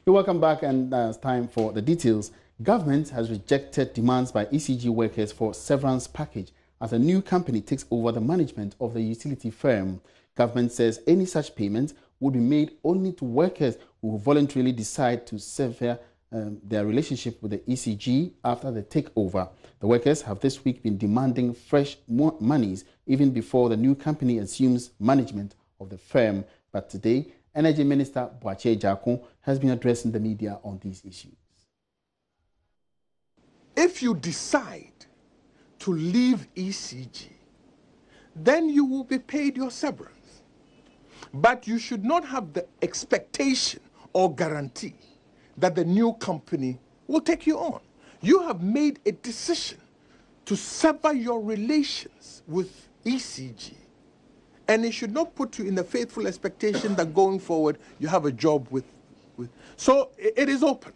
You're welcome back, and it's time for the details. Government has rejected demands by ECG workers for severance package as a new company takes over the management of the utility firm. Government says any such payment would be made only to workers who voluntarily decide to sever their relationship with the ECG after the takeover. The workers have this week been demanding fresh monies even before the new company assumes management of the firm. But today, Energy Minister Boakye Agyarko has been addressing the media on these issues. If you decide to leave ECG, then you will be paid your severance. But you should not have the expectation or guarantee that the new company will take you on. You have made a decision to sever your relations with ECG, and it should not put you in the faithful expectation that going forward you have a job with. So it is open.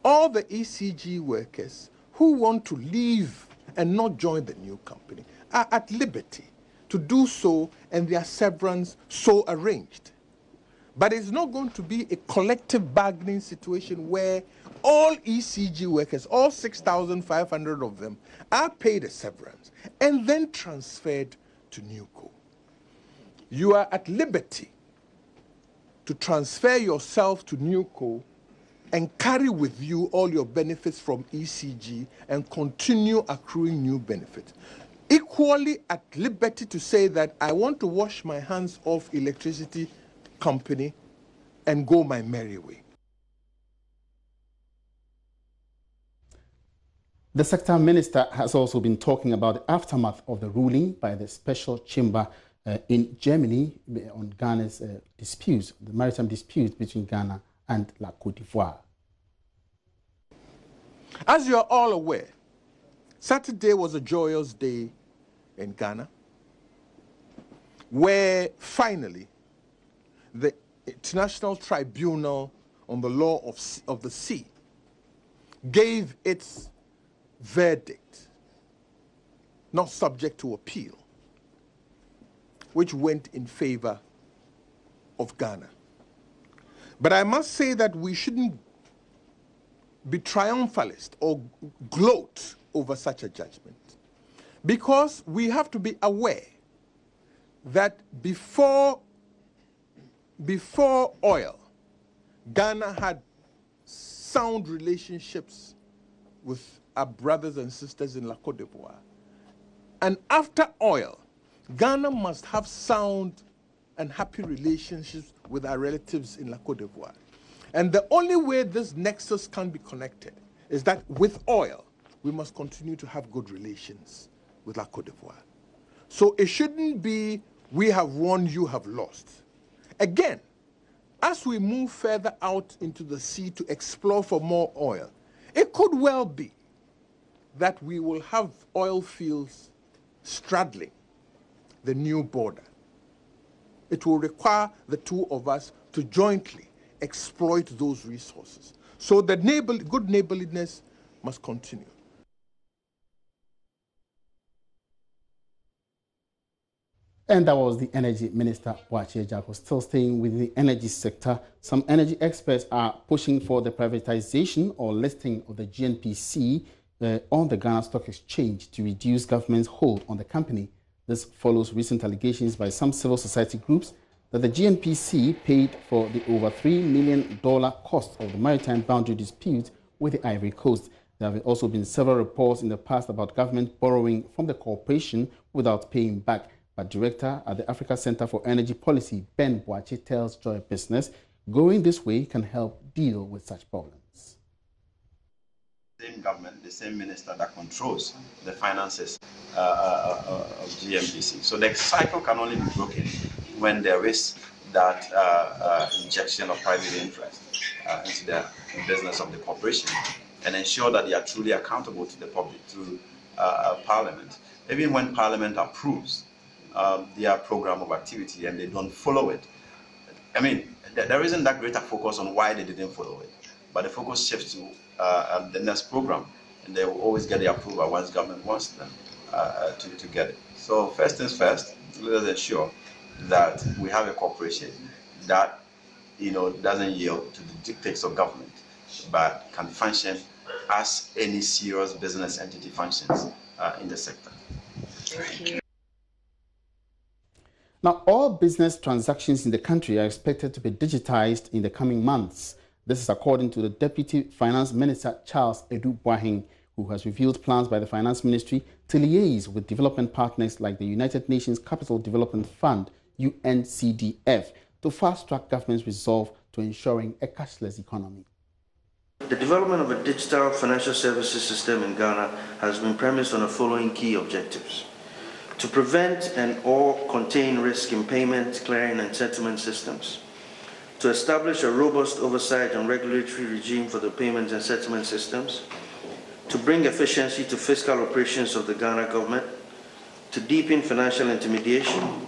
All the ECG workers who want to leave and not join the new company are at liberty to do so, and their severance so arranged. But it's not going to be a collective bargaining situation where all ECG workers, all 6,500 of them, are paid a severance and then transferred to NewCo. You are at liberty to transfer yourself to NewCo and carry with you all your benefits from ECG and continue accruing new benefits. Equally at liberty to say that I want to wash my hands off electricity company and go my merry way. The sector minister has also been talking about the aftermath of the ruling by the special chamber in Germany on Ghana's disputes, the maritime disputes between Ghana and La Côte d'Ivoire. As you are all aware, Saturday was a joyous day in Ghana, where finally the International Tribunal on the Law of the Sea gave its verdict, not subject to appeal, which went in favor of Ghana. But I must say that we shouldn't be triumphalist or gloat over such a judgment, because we have to be aware that before oil, Ghana had sound relationships with our brothers and sisters in La Côte d'Ivoire. And after oil, Ghana must have sound and happy relationships with our relatives in La Côte d'Ivoire. And the only way this nexus can be connected is that with oil, we must continue to have good relations with La Côte d'Ivoire. So it shouldn't be, we have won, you have lost. Again, as we move further out into the sea to explore for more oil, it could well be that we will have oil fields straddling the new border. It will require the two of us to jointly exploit those resources. So the good neighborliness must continue. And that was the Energy Minister, Boakye Agyarko. Still staying with the energy sector, some energy experts are pushing for the privatization or listing of the GNPC on the Ghana Stock Exchange to reduce government's hold on the company. This follows recent allegations by some civil society groups that the GNPC paid for the over $3 million cost of the maritime boundary dispute with the Ivory Coast. There have also been several reports in the past about government borrowing from the corporation without paying back. But Director at the Africa Center for Energy Policy, Ben Boakye, tells Joy Business going this way can help deal with such problems. The same government, the same minister that controls the finances of GNPC. So the cycle can only be broken when there is that injection of private interest into the business of the corporation, and ensure that they are truly accountable to the public through Parliament. Even when Parliament approves their program of activity and they don't follow it, I mean, there isn't that greater focus on why they didn't follow it, but the focus shifts to the next program, and they will always get the approval once government wants them to get it. So first things first, let us ensure that we have a corporation that doesn't yield to the dictates of government, but can function as any serious business entity functions in the sector. Thank you. Now, all business transactions in the country are expected to be digitized in the coming months. This is according to the Deputy Finance Minister, Charles Edu Boahen, who has revealed plans by the Finance Ministry to liaise with development partners like the United Nations Capital Development Fund, UNCDF, to fast-track government's resolve to ensuring a cashless economy. The development of a digital financial services system in Ghana has been premised on the following key objectives: to prevent and/or contain risk in payment, clearing, and settlement systems; to establish a robust oversight and regulatory regime for the payment and settlement systems; to bring efficiency to fiscal operations of the Ghana government; to deepen financial intermediation;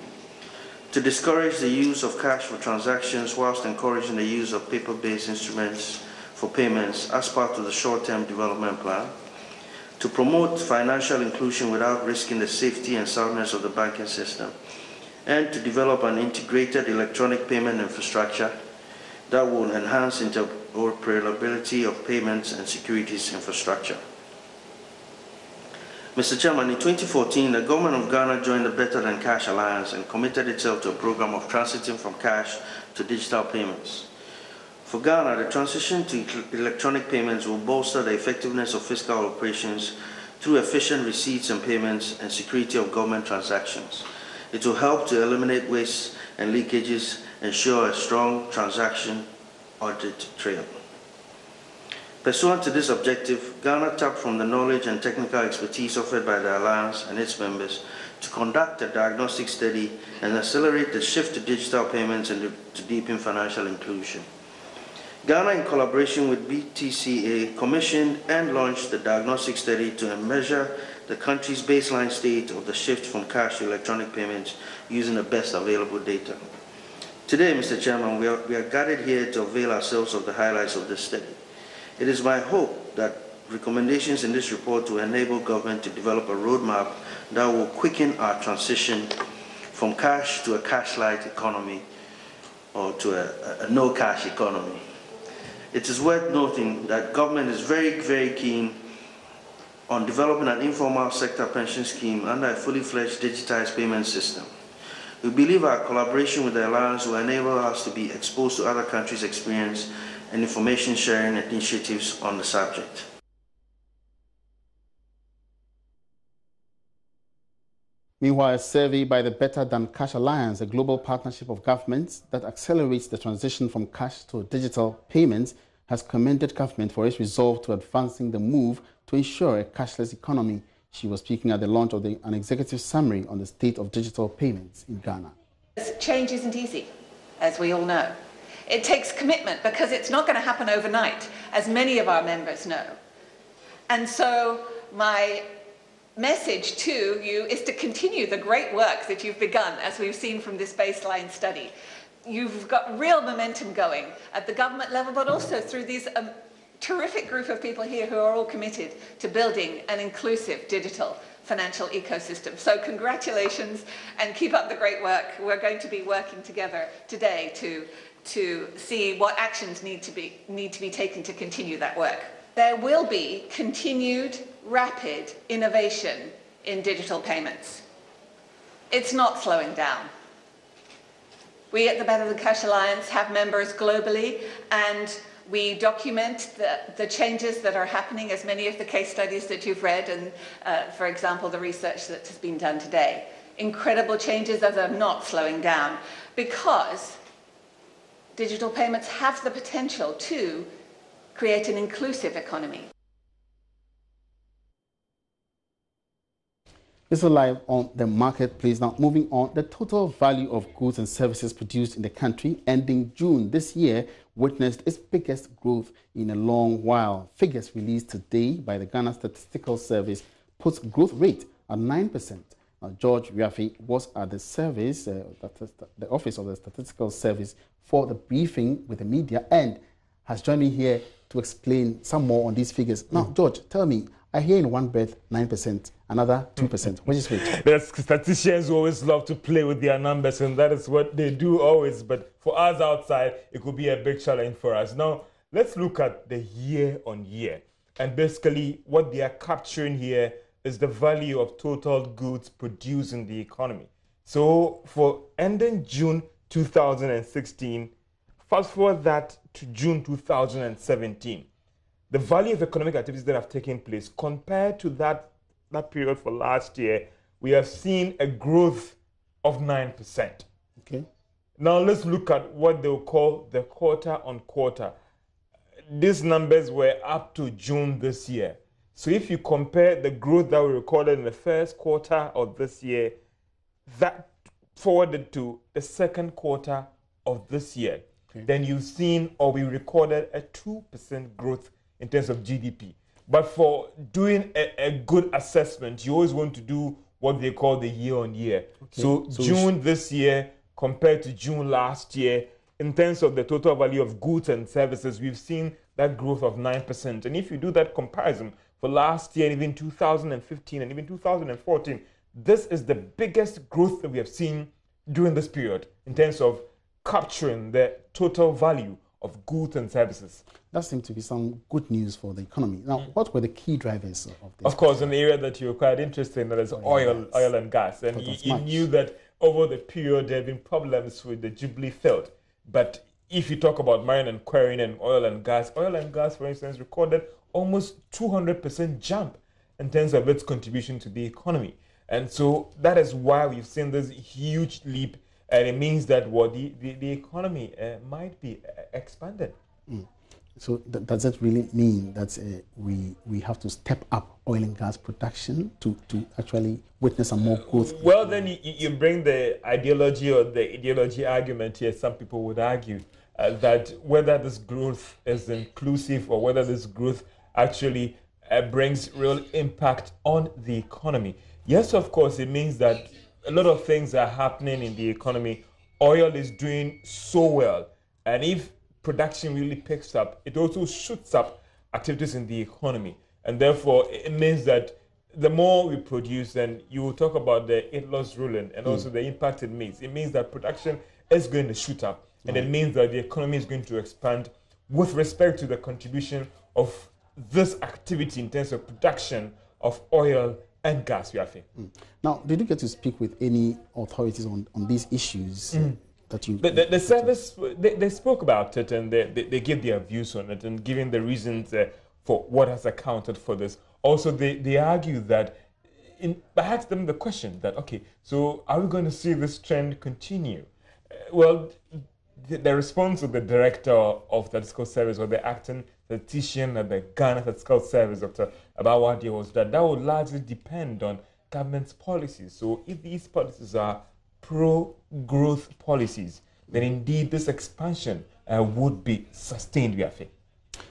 to discourage the use of cash for transactions whilst encouraging the use of paper-based instruments for payments as part of the short-term development plan; to promote financial inclusion without risking the safety and soundness of the banking system; and to develop an integrated electronic payment infrastructure that will enhance interoperability of payments and securities infrastructure. Mr. Chairman, in 2014, the government of Ghana joined the Better Than Cash Alliance and committed itself to a program of transiting from cash to digital payments. For Ghana, the transition to electronic payments will bolster the effectiveness of fiscal operations through efficient receipts and payments and security of government transactions. It will help to eliminate waste and leakages, ensure a strong transaction audit trail. Pursuant to this objective, Ghana tapped from the knowledge and technical expertise offered by the Alliance and its members to conduct a diagnostic study and accelerate the shift to digital payments and to deepen financial inclusion. Ghana, in collaboration with BTCA, commissioned and launched the diagnostic study to measure the country's baseline state of the shift from cash to electronic payments using the best available data. Today, Mr. Chairman, we are gathered here to avail ourselves of the highlights of this study. It is my hope that recommendations in this report will enable government to develop a roadmap that will quicken our transition from cash to a cash-light economy or to a no-cash economy. It is worth noting that government is very, very keen on developing an informal sector pension scheme under a fully fledged digitized payment system. We believe our collaboration with the Alliance will enable us to be exposed to other countries' experience and information sharing initiatives on the subject. Meanwhile, a survey by the Better Than Cash Alliance, a global partnership of governments that accelerates the transition from cash to digital payments, has commended government for its resolve to advancing the move to ensure a cashless economy. She was speaking at the launch of an executive summary on the state of digital payments in Ghana. Change isn't easy, as we all know. It takes commitment because it's not going to happen overnight, as many of our members know. And so my message to you is to continue the great work that you've begun, as we've seen from this baseline study. You've got real momentum going at the government level, but also through these terrific group of people here who are all committed to building an inclusive digital financial ecosystem. So congratulations and keep up the great work. We're going to be working together today to see what actions need to be taken to continue that work. There will be continued rapid innovation in digital payments. It's not slowing down. We at the Better Than Cash Alliance have members globally, and we document the changes that are happening, as many of the case studies that you've read, and for example, the research that has been done today. Incredible changes that are not slowing down, because digital payments have the potential to create an inclusive economy. This is live on the marketplace. Now, moving on, the total value of goods and services produced in the country ending June this year witnessed its biggest growth in a long while. Figures released today by the Ghana Statistical Service puts growth rate at 9%. Now, George Riafi was at the service, the Office of the Statistical Service, for the briefing with the media and has joined me here to explain some more on these figures. Now, George, tell me, I hear in one breath 9%, another 2%. Which is which? The statisticians always love to play with their numbers, and that is what they do always. But for us outside, it could be a big challenge for us. Now, let's look at the year on year. And basically, what they are capturing here is the value of total goods produced in the economy. So for ending June 2016, fast forward that to June 2017, the value of economic activities that have taken place compared to that period for last year, we have seen a growth of 9%. Okay. Now let's look at what they'll call the quarter on quarter. These numbers were up to June this year. So if you compare the growth that we recorded in the first quarter of this year, that forwarded to the second quarter of this year, then you've seen, or we recorded, a 2% growth in terms of GDP. But for doing a good assessment, you always want to do what they call the year on year. So June this year compared to June last year, in terms of the total value of goods and services, we've seen that growth of 9%. And if you do that comparison for last year, and even 2015 and even 2014, this is the biggest growth that we have seen during this period in terms of capturing the total value of goods and services. That seems to be some good news for the economy. Now, what were the key drivers of this? Of course, an area that you're quite interested in, that is oil and gas. And you knew that over the period there have been problems with the Jubilee field. But if you talk about mining and quarrying and oil and gas, for instance, recorded almost 200% jump in terms of its contribution to the economy. And so that is why we've seen this huge leap, and it means that the economy might be expanded. So does that really mean that we have to step up oil and gas production to actually witness some more growth? Well, then you bring the ideology argument here. Some people would argue that whether this growth is inclusive or whether this growth actually brings real impact on the economy. Yes, of course, it means that a lot of things are happening in the economy. Oil is doing so well, and if production really picks up, it also shoots up activities in the economy. And therefore, it means that the more we produce, then you will talk about the eight-loss ruling and also the impact it means. It means that production is going to shoot up, and it means that the economy is going to expand with respect to the contribution of this activity in terms of production of oil and gas, we are saying. Now, did you get to speak with any authorities on these issues? That you the service, they spoke about it, and they gave their views on it and giving the reasons for what has accounted for this. Also, they argue that, I asked them the question that, okay, so are we going to see this trend continue? Well, the response of the director of the statistical service, or the acting statistician at the Ghana Statistical Service, Dr. Abawadi, was that would largely depend on government's policies. So if these policies are pro-growth policies, then indeed this expansion would be sustained, we are saying.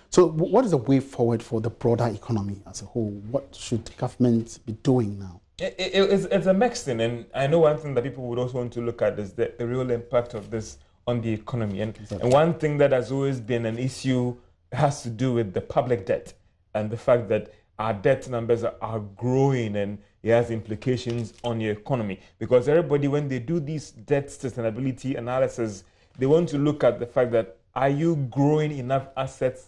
So what is the way forward for the broader economy as a whole? What should government be doing now? It's a mixed thing, and I know one thing that people would also want to look at is the real impact of this on the economy. And one thing that has always been an issue has to do with the public debt and the fact that our debt numbers are growing, and it has implications on your economy. Because everybody, when they do these debt sustainability analysis, they want to look at the fact that, are you growing enough assets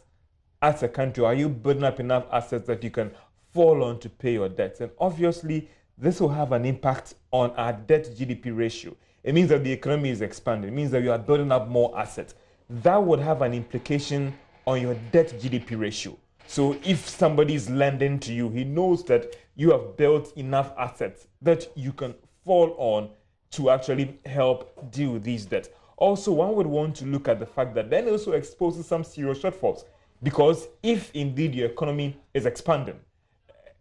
as a country? Are you building up enough assets that you can fall on to pay your debts? And obviously, this will have an impact on our debt-GDP ratio. It means that the economy is expanding. It means that you are building up more assets. That would have an implication on your debt-GDP ratio. So if somebody is lending to you, he knows that you have built enough assets that you can fall on to actually help deal with these debts. Also, one would want to look at the fact that then also exposes some serious shortfalls. Because if indeed your economy is expanding,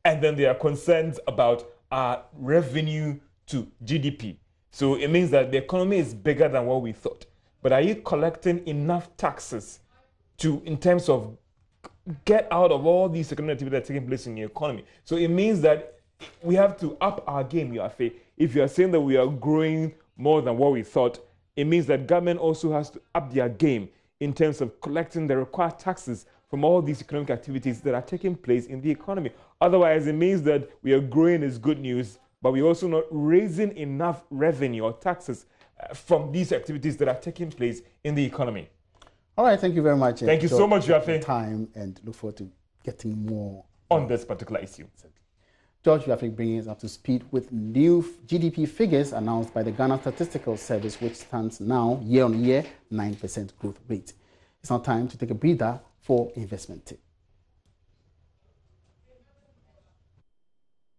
and then there are concerns about our revenue to GDP, so it means that the economy is bigger than what we thought. But are you collecting enough taxes to, in terms of, get out of all these economic activities that are taking place in the economy? So it means that we have to up our game, Yafe. If you are saying that we are growing more than what we thought, it means that government also has to up their game in terms of collecting the required taxes from all these economic activities that are taking place in the economy. Otherwise, it means that we are growing is good news, but we're also not raising enough revenue or taxes from these activities that are taking place in the economy. All right, thank you very much. Thank you so much, Yafe. Time, and look forward to getting more on this particular issue. George Yafe bringing us up to speed with new GDP figures announced by the Ghana Statistical Service, which stands now year-on-year 9% growth rate. It's now time to take a breather for investment tip.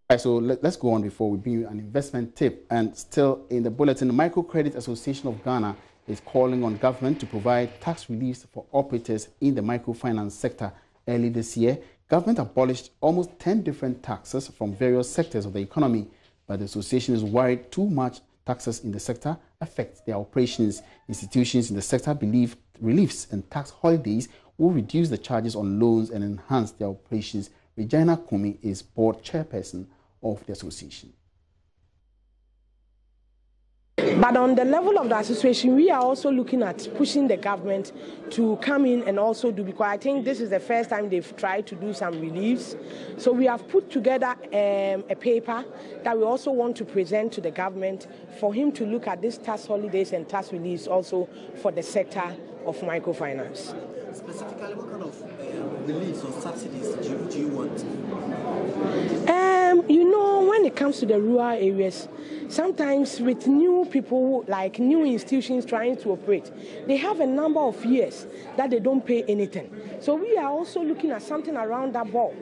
All right, so let's go on before we bring you an investment tip. And still in the bulletin, the Microcredit Association of Ghana is calling on government to provide tax reliefs for operators in the microfinance sector. Early this year, government abolished almost 10 different taxes from various sectors of the economy, but the association is worried too much taxes in the sector affect their operations. Institutions in the sector believe reliefs and tax holidays will reduce the charges on loans and enhance their operations. Regina Kumi is board chairperson of the association. But on the level of the association, we are also looking at pushing the government to come in and also do, because I think this is the first time they've tried to do some reliefs. So we have put together a paper that we also want to present to the government for him to look at these tax holidays and tax reliefs also for the sector of microfinance. Specifically, what kind of reliefs or subsidies do you want? You know, when it comes to the rural areas, sometimes with new people, like new institutions trying to operate, they have a number of years that they don't pay anything. So we are also looking at something around that ball,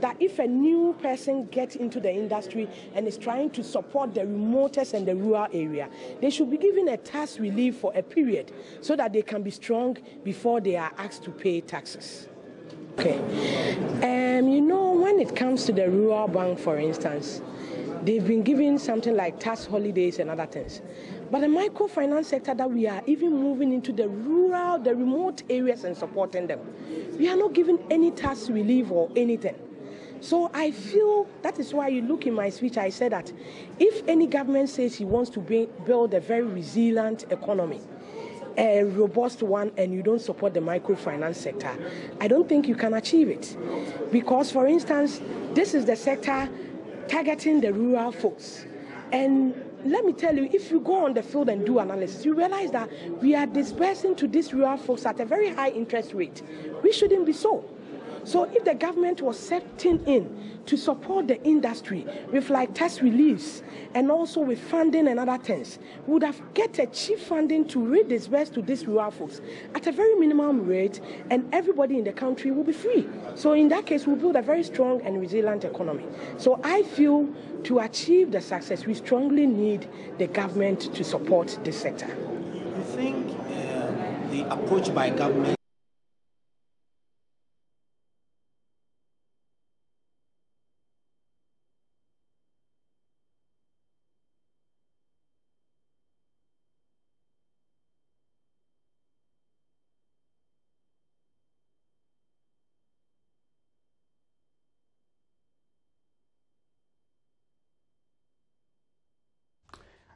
that if a new person gets into the industry and is trying to support the remotest and the rural area, they should be given a tax relief for a period so that they can be strong before they are asked to pay taxes. Okay. You know, when it comes to the rural bank, for instance, they've been given something like tax holidays and other things. But the microfinance sector that we are even moving into the rural, the remote areas and supporting them, we are not given any tax relief or anything. So I feel that is why you look in my speech, I said that if any government says he wants to build a very resilient economy, a robust one, and you don't support the microfinance sector, I don't think you can achieve it. Because, for instance, this is the sector targeting the rural folks. And let me tell you, if you go on the field and do analysis, you realize that we are disbursing to these rural folks at a very high interest rate. We shouldn't be so. So if the government was setting in to support the industry with like tax reliefs and also with funding and other things, we would have get a cheap funding to redisburse to these rural folks at a very minimum rate, and everybody in the country will be free. So in that case, we'll build a very strong and resilient economy. So I feel to achieve the success, we strongly need the government to support this sector. You think the approach by government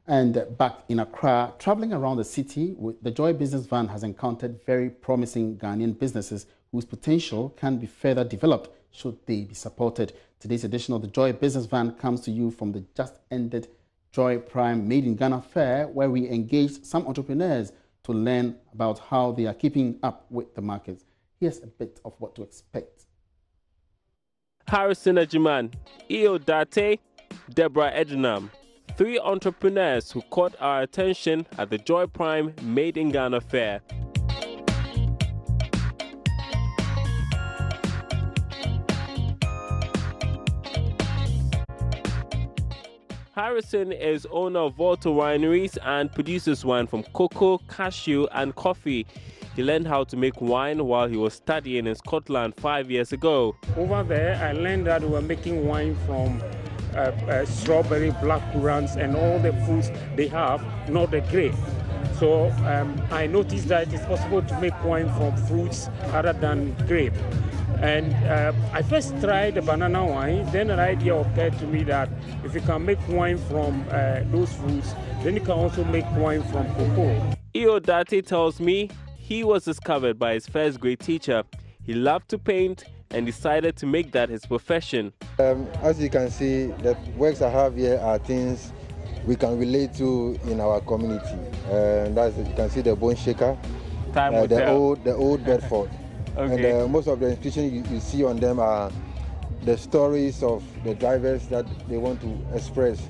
And back in Accra, traveling around the city, the Joy Business Van has encountered very promising Ghanaian businesses whose potential can be further developed should they be supported. Today's edition of the Joy Business Van comes to you from the just-ended Joy Prime Made in Ghana Fair, where we engaged some entrepreneurs to learn about how they are keeping up with the markets. Here's a bit of what to expect. Harrison Ajiman, Eo Date, Deborah Ednam. 3 entrepreneurs who caught our attention at the Joy Prime Made in Ghana Fair. Harrison is owner of Volta Wineries and produces wine from cocoa, cashew, and coffee. He learned how to make wine while he was studying in Scotland 5 years ago. Over there, I learned that we were making wine from strawberry, blackcurrants, and all the fruits they have, not the grape. So I noticed that it's possible to make wine from fruits other than grape. And I first tried the banana wine, then an idea occurred to me that if you can make wine from those fruits, then you can also make wine from cocoa. Eo Date tells me he was discovered by his first grade teacher. He loved to paint and decided to make that his profession. As you can see, the works I have here are things we can relate to in our community. That's, you can see the bone shaker, the old Bedford. Okay. And most of the inscriptions you see on them are the stories of the drivers that they want to express.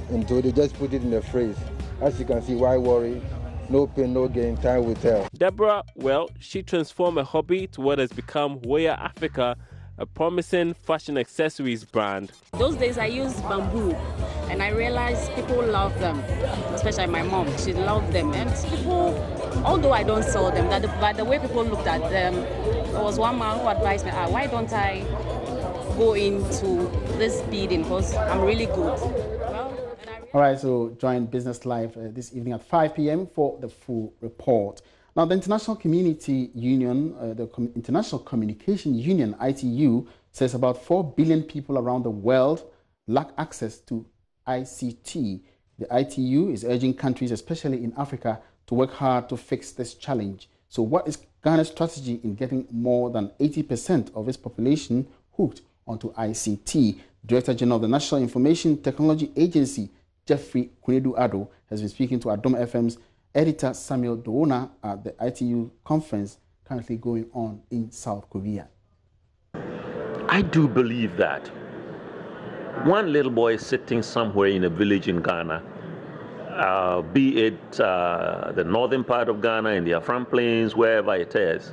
And so they just put it in the phrase. As you can see, why worry? No pain, no gain, time will tell. Deborah, well, she transformed a hobby to what has become Weya Africa, a promising fashion accessories brand. Those days I used bamboo, and I realized people love them, especially my mom. She loved them, and people, although I don't sell them, by the way people looked at them, there was one man who advised me, why don't I go into this beading, because I'm really good. All right, so join Business Live this evening at 5 p.m. for the full report. Now, the International Community Union, International Communication Union, ITU, says about 4 billion people around the world lack access to ICT. The ITU is urging countries, especially in Africa, to work hard to fix this challenge. So what is Ghana's strategy in getting more than 80% of its population hooked onto ICT? Director General of the National Information Technology Agency, Jeffrey Kunedu-Addo, has been speaking to Adom FM's editor Samuel Doona at the ITU conference currently going on in South Korea. I do believe that one little boy sitting somewhere in a village in Ghana, be it the northern part of Ghana, in the Afram Plains, wherever it is,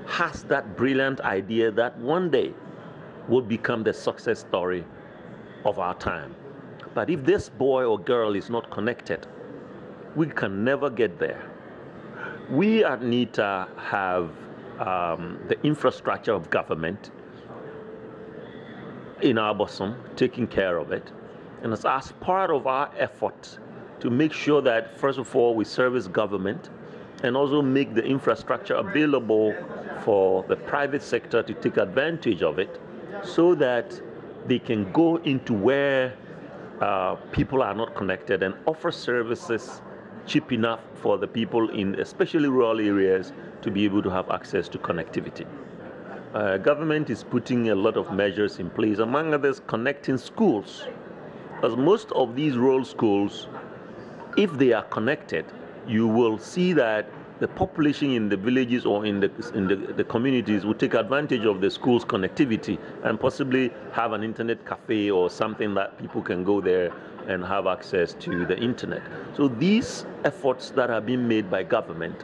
has that brilliant idea that one day will become the success story of our time. But if this boy or girl is not connected, we can never get there. We at NITA have the infrastructure of government in our bosom, taking care of it. And it's as part of our effort to make sure that, first of all, we service government and also make the infrastructure available for the private sector to take advantage of it so that they can go into where people are not connected and offer services cheap enough for the people in especially rural areas to be able to have access to connectivity. Government is putting a lot of measures in place, among others connecting schools. Because most of these rural schools, if they are connected, you will see that the population in the villages or in the communities will take advantage of the school's connectivity and possibly have an internet cafe or something that people can go there and have access to the internet. So these efforts that are being made by government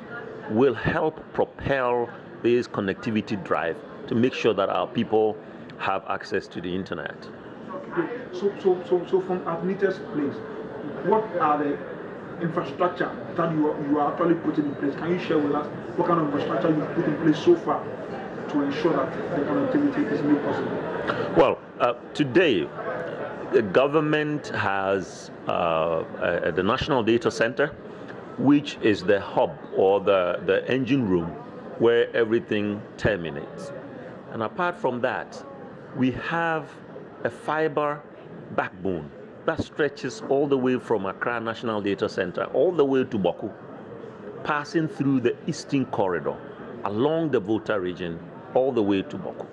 will help propel this connectivity drive to make sure that our people have access to the internet. Okay. So from NITA's place, what are the infrastructure that you are actually putting in place? Can you share with us what kind of infrastructure you've put in place so far to ensure that the connectivity is made possible? Well, today, the government has the National Data Center, which is the hub or the engine room where everything terminates. And apart from that, we have a fiber backbone that stretches all the way from Accra National Data Center all the way to Boku, passing through the Eastern Corridor, along the Volta region, all the way to Boku.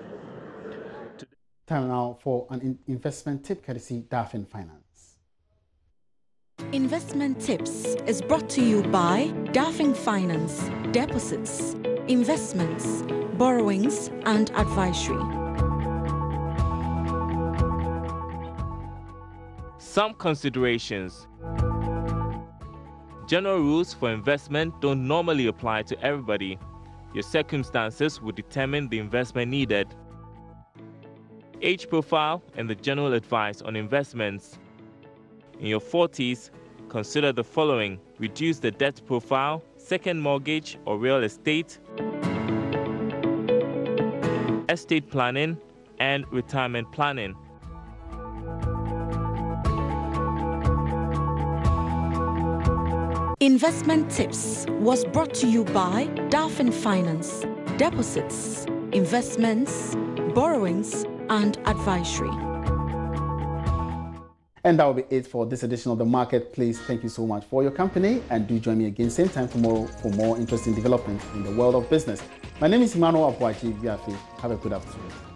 Time now for an investment tip courtesy Daffin Finance. Investment Tips is brought to you by Daffin Finance, deposits, investments, borrowings, and advisory. Some considerations. General rules for investment don't normally apply to everybody. Your circumstances will determine the investment needed. Age profile and the general advice on investments. In your 40s, consider the following: reduce the debt profile, second mortgage or real estate, estate planning, and retirement planning. Investment Tips was brought to you by Daffin Finance, deposits, investments, borrowings, and advisory. And that will be it for this edition of The Marketplace. Thank you so much for your company, and do join me again same time tomorrow for more interesting developments in the world of business. My name is Emmanuel Abuaji Biafi. Have a good afternoon.